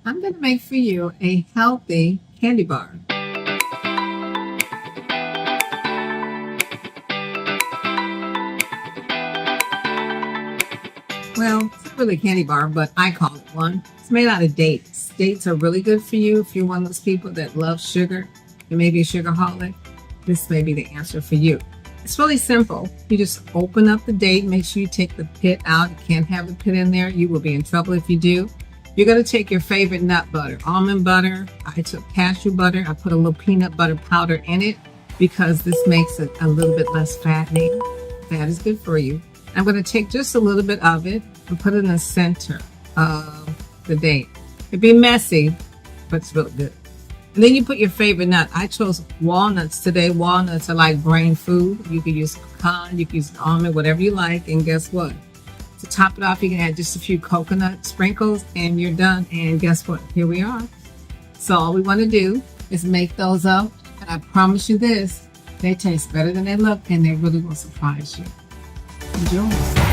I'm going to make for you a healthy candy bar. Well, it's not really a candy bar, but I call it one. It's made out of dates. Dates are really good for you if you're one of those people that love sugar. You may be a sugarholic. This may be the answer for you. It's really simple. You just open up the date. Make sure you take the pit out. You can't have the pit in there. You will be in trouble if you do. You're going to take your favorite nut butter, almond butter. I took cashew butter. I put a little peanut butter powder in it because this makes it a little bit less fattening. That is good for you. I'm going to take just a little bit of it and put it in the center of the date. It'd be messy, but it's really good. And then you put your favorite nut. I chose walnuts today. Walnuts are like brain food. You can use pecan, you can use almond, whatever you like. And guess what? To top it off, you can add just a few coconut sprinkles and you're done. And guess what? Here we are. So all we want to do is make those up. And I promise you this, they taste better than they look and they really will surprise you. Enjoy.